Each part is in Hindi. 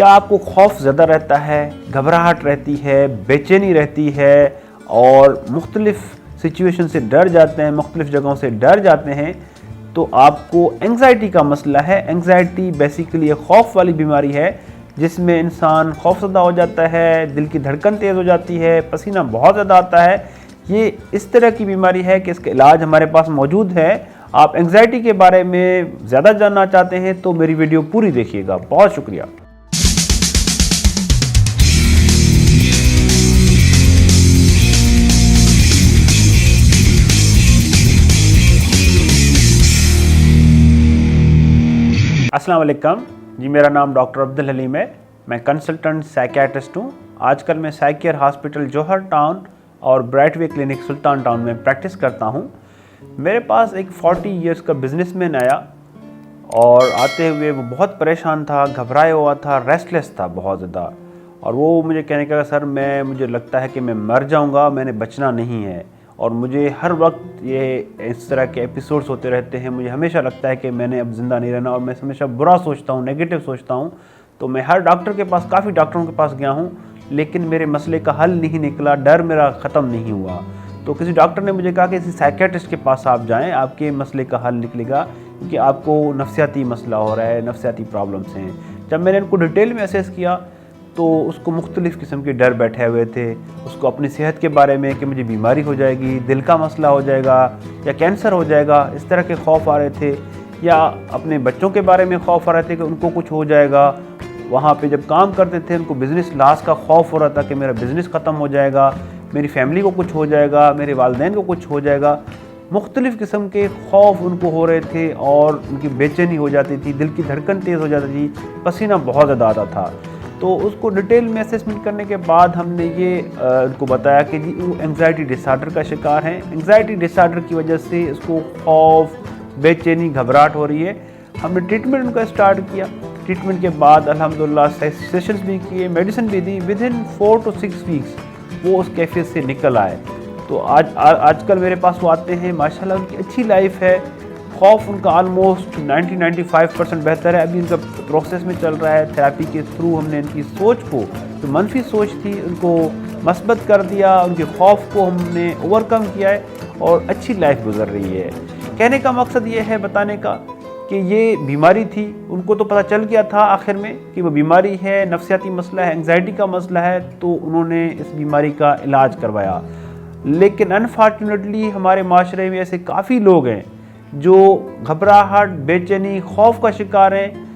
क्या आपको खौफ ज़्यादा रहता है, घबराहट रहती है, बेचैनी रहती है और मुख्तलिफ़ सिचुएशन से डर जाते हैं, मुख्तलिफ़ जगहों से डर जाते हैं, तो आपको एंग्ज़ायटी का मसला है। एंग्ज़ायटी बेसिकली एक खौफ वाली बीमारी है जिसमें इंसान खौफज़दा हो जाता है, दिल की धड़कन तेज़ हो जाती है, पसीना बहुत ज़्यादा आता है। ये इस तरह की बीमारी है कि इसका इलाज हमारे पास मौजूद है। आप एंग्ज़ायटी के बारे में ज़्यादा जानना चाहते हैं तो मेरी वीडियो पूरी देखिएगा। बहुत शुक्रिया। अस्सलाम वालेकुम जी, मेरा नाम डॉक्टर अब्दुल हलीम है। मैं कंसल्टेंट साइकियाट्रिस्ट हूँ। आजकल मैं साइकियर हॉस्पिटल जौहर टाउन और ब्राइटवे क्लिनिक सुल्तान टाउन में प्रैक्टिस करता हूँ। मेरे पास एक 40 इयर्स का बिजनेसमैन आया और आते हुए वो बहुत परेशान था, घबराया हुआ था, रेस्टलेस था बहुत ज़्यादा। और वो मुझे कहने लगा, सर मुझे लगता है कि मैं मर जाऊँगा, मैंने बचना नहीं है और मुझे हर वक्त ये इस तरह के एपिसोड्स होते रहते हैं। मुझे हमेशा लगता है कि मैंने अब ज़िंदा नहीं रहना और मैं हमेशा बुरा सोचता हूँ, नेगेटिव सोचता हूँ। तो मैं हर डॉक्टर के पास, काफ़ी डॉक्टरों के पास गया हूँ, लेकिन मेरे मसले का हल नहीं निकला, डर मेरा ख़त्म नहीं हुआ। तो किसी डॉक्टर ने मुझे कहा कि किसी साइकियाट्रिस्ट के पास आप जाएँ, आपके मसले का हल निकलेगा, क्योंकि आपको नफ्सियाती मसला हो रहा है, नफ्सियाती प्रॉब्लम्स हैं। जब मैंने उनको डिटेल में असेस किया तो उसको मुख्तलिफ़ किस्म के डर बैठे हुए थे। उसको अपनी सेहत के बारे में कि मुझे बीमारी हो जाएगी, दिल का मसला हो जाएगा या कैंसर हो जाएगा, इस तरह के खौफ आ रहे थे। या अपने बच्चों के बारे में खौफ आ रहे थे कि उनको कुछ हो जाएगा। वहाँ पे जब काम करते थे उनको बिज़नेस लॉस का खौफ हो रहा था कि मेरा बिज़नेस ख़त्म हो जाएगा, मेरी फैमिली को कुछ हो जाएगा, मेरे वालिदैन को कुछ हो जाएगा। मुख्तलिफ़ किस्म के खौफ उनको हो रहे थे और उनकी बेचैनी हो जाती थी, दिल की धड़कन तेज़ हो जाती थी, पसीना बहुत ज़्यादा आता था। तो उसको डिटेल में असेसमेंट करने के बाद हमने ये उनको बताया कि जी वो एंग्ज़ायटी डिसऑर्डर का शिकार हैं। एंग्ज़ायटी डिसऑर्डर की वजह से इसको खौफ, बेचैनी, घबराहट हो रही है। हमने ट्रीटमेंट उनका स्टार्ट किया। ट्रीटमेंट के बाद अल्हम्दुलिल्लाह सेशंस भी किए, मेडिसिन भी दी। विदिन 4 to 6 वीक्स वो उस कैफियत से निकल आए। तो आजकल मेरे पास वो आते हैं, माशाल्लाह उनकी अच्छी लाइफ है। खौफ उनका ऑलमोस्ट 90-95% बेहतर है। अभी उनका प्रोसेस में चल रहा है। थेरेपी के थ्रू हमने इनकी सोच को, जो मनफी सोच थी, उनको मस्बत कर दिया, उनके खौफ को हमने ओवरकम किया है और अच्छी लाइफ गुजर रही है। कहने का मकसद ये है बताने का कि ये बीमारी थी, उनको तो पता चल गया था आखिर में कि वो बीमारी है, नफ्सियाती मसला है, एंग्जाइटी का मसला है, तो उन्होंने इस बीमारी का इलाज करवाया। लेकिन अनफॉर्चुनेटली हमारे माशरे में ऐसे काफ़ी लोग हैं जो घबराहट, बेचैनी, खौफ का शिकार हैं,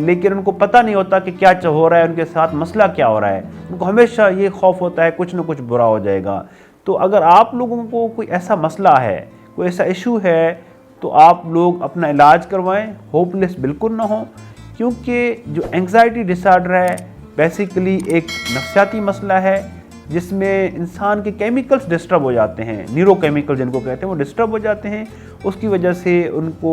लेकिन उनको पता नहीं होता कि क्या हो रहा है, उनके साथ मसला क्या हो रहा है। उनको हमेशा ये खौफ होता है कुछ ना कुछ बुरा हो जाएगा। तो अगर आप लोगों को कोई ऐसा मसला है, कोई ऐसा इशू है, तो आप लोग अपना इलाज करवाएं, होपलेस बिल्कुल ना हो, क्योंकि जो एंग्जाइटी डिसऑर्डर है बेसिकली एक नफ्सियाती मसला है जिसमें इंसान के केमिकल्स डिस्टर्ब हो जाते हैं, न्यूरोकेमिकल जिनको कहते हैं, वो डिस्टर्ब हो जाते हैं। उसकी वजह से उनको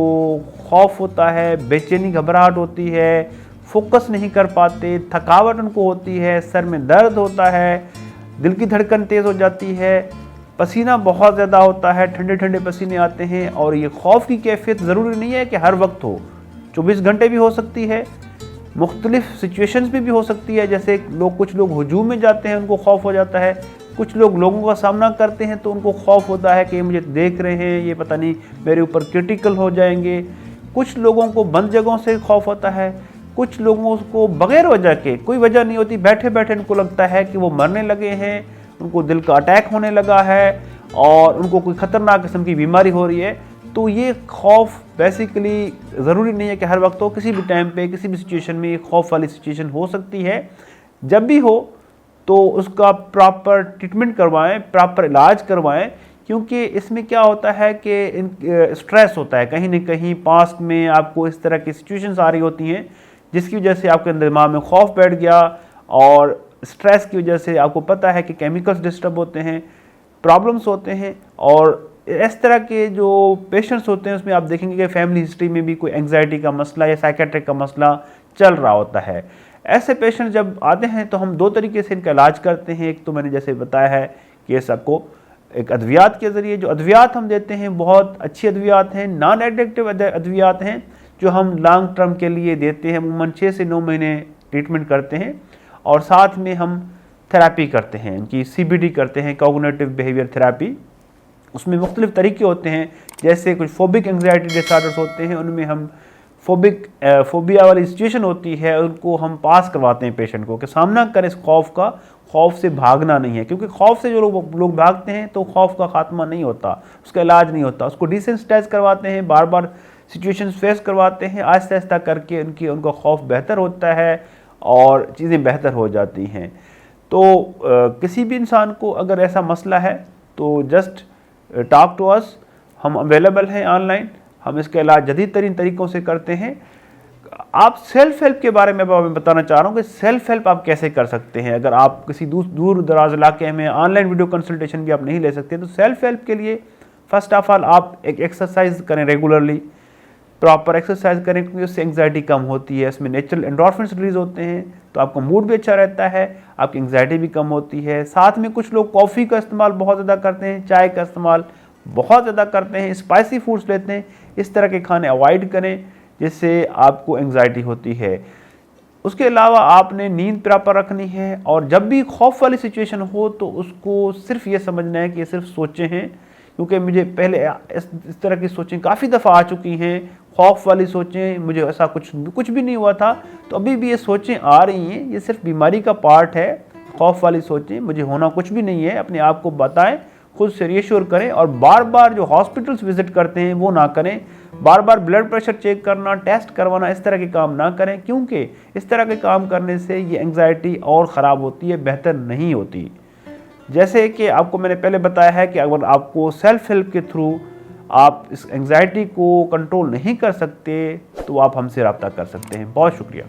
खौफ होता है, बेचैनी, घबराहट होती है, फोकस नहीं कर पाते, थकावट उनको होती है, सर में दर्द होता है, दिल की धड़कन तेज़ हो जाती है, पसीना बहुत ज़्यादा होता है, ठंडे ठंडे पसीने आते हैं। और ये खौफ की कैफियत ज़रूरी नहीं है कि हर वक्त हो, 24 घंटे भी हो सकती है, मुख्तलिफ़ सिचुएशंस में भी हो सकती है। जैसे कुछ लोग हुजूम में जाते हैं, उनको खौफ हो जाता है। कुछ लोग लोगों का सामना करते हैं तो उनको खौफ होता है कि ये मुझे देख रहे हैं, ये पता नहीं मेरे ऊपर क्रिटिकल हो जाएंगे। कुछ लोगों को बंद जगहों से खौफ होता है। कुछ लोगों को बग़ैर वजह के, कोई वजह नहीं होती, बैठे बैठे उनको लगता है कि वो मरने लगे हैं, उनको दिल का अटैक होने लगा है और उनको कोई ख़तरनाक किस्म की बीमारी हो रही है। तो ये खौफ बेसिकली ज़रूरी नहीं है कि हर वक्त हो, किसी भी टाइम पे, किसी भी सिचुएशन में ये खौफ वाली सिचुएशन हो सकती है। जब भी हो तो उसका प्रॉपर ट्रीटमेंट करवाएं, प्रॉपर इलाज करवाएं, क्योंकि इसमें क्या होता है कि स्ट्रेस होता है। कहीं ना कहीं पास्ट में आपको इस तरह की सिचुएशंस आ रही होती हैं जिसकी वजह से आपके दिमाग में खौफ बैठ गया और स्ट्रेस की वजह से आपको पता है कि केमिकल्स डिस्टर्ब होते हैं, प्रॉब्लम्स होते हैं। और इस तरह के जो पेशेंट्स होते हैं उसमें आप देखेंगे कि फैमिली हिस्ट्री में भी कोई एंग्जाइटी का मसला या साइकेट्रिक का मसला चल रहा होता है। ऐसे पेशेंट जब आते हैं तो हम 2 तरीके से इनका इलाज करते हैं। एक तो मैंने जैसे बताया है कि सबको एक अद्वियात के ज़रिए, जो अद्वियात हम देते हैं बहुत अच्छी अद्वियात हैं, नॉन एडिक्टिव अद्वियात हैं जो हम लॉन्ग टर्म के लिए देते हैं। अमूमन 6 से 9 महीने ट्रीटमेंट करते हैं और साथ में हम थेरेपी करते हैं, इनकी CBT करते हैं, कॉग्निटिव बिहेवियर थेरेपी। उसमें मुख्तलिफ तरीके होते हैं, जैसे कुछ फोबिक एंग्जाइटी डिसऑर्डर्स होते हैं, उनमें हम फोबिया वाली सिचुएशन होती है, उनको हम पास करवाते हैं पेशेंट को कि सामना करें इस खौफ का, खौफ से भागना नहीं है, क्योंकि खौफ से जो लोग भागते हैं तो खौफ का खात्मा नहीं होता, उसका इलाज नहीं होता। उसको डिसेंसिटाइज करवाते हैं, बार बार सिचुएशंस फेस करवाते हैं, आहिस्ता आहिस्ता करके उनका खौफ बेहतर होता है और चीज़ें बेहतर हो जाती हैं। तो किसी भी इंसान को अगर ऐसा मसला है तो जस्ट टॉक टू अस, हम अवेलेबल हैं ऑनलाइन, हम इसका इलाज जदीद तरीन तरीक़ों से करते हैं। आप सेल्फ हेल्प के बारे में मैं बताना चाह रहा हूँ कि सेल्फ हेल्प आप कैसे कर सकते हैं। अगर आप किसी दूर दराज इलाके में ऑनलाइन वीडियो कंसल्टेशन भी आप नहीं ले सकते, तो सेल्फ हेल्प के लिए फ़र्स्ट ऑफ ऑल आप एक एक्सरसाइज करें, रेगुलरली प्रॉपर एक्सरसाइज करें, क्योंकि उससे एंग्जाइटी कम होती है, इसमें नेचुरल एंडोर्फिन्स रिलीज होते हैं, तो आपका मूड भी अच्छा रहता है, आपकी एंग्जाइटी भी कम होती है। साथ में कुछ लोग कॉफ़ी का इस्तेमाल बहुत ज़्यादा करते हैं, चाय का इस्तेमाल बहुत ज़्यादा करते हैं, स्पाइसी फूड्स लेते हैं, इस तरह के खाने अवॉइड करें जिससे आपको एंग्जाइटी होती है। उसके अलावा आपने नींद प्रॉपर रखनी है, और जब भी खौफ वाली सिचुएशन हो तो उसको सिर्फ ये समझना है कि ये सिर्फ सोचें हैं, क्योंकि मुझे पहले इस तरह की सोचें काफ़ी दफ़ा आ चुकी हैं, खौफ वाली सोचें, मुझे ऐसा कुछ भी नहीं हुआ था, तो अभी भी ये सोचें आ रही हैं, ये सिर्फ बीमारी का पार्ट है। खौफ वाली सोचें, मुझे होना कुछ भी नहीं है, अपने आप को बताएं, खुद से रीअश्योर करें, और बार बार जो हॉस्पिटल्स विजिट करते हैं वो ना करें, बार बार ब्लड प्रेशर चेक करना, टेस्ट करवाना, इस तरह के काम ना करें, क्योंकि इस तरह के काम करने से ये एंग्जाइटी और ख़राब होती है, बेहतर नहीं होती। जैसे कि आपको मैंने पहले बताया है कि अगर आपको सेल्फ हेल्प के थ्रू आप इस एंग्जाइटी को कंट्रोल नहीं कर सकते तो आप हमसे रब्ता कर सकते हैं। बहुत शुक्रिया।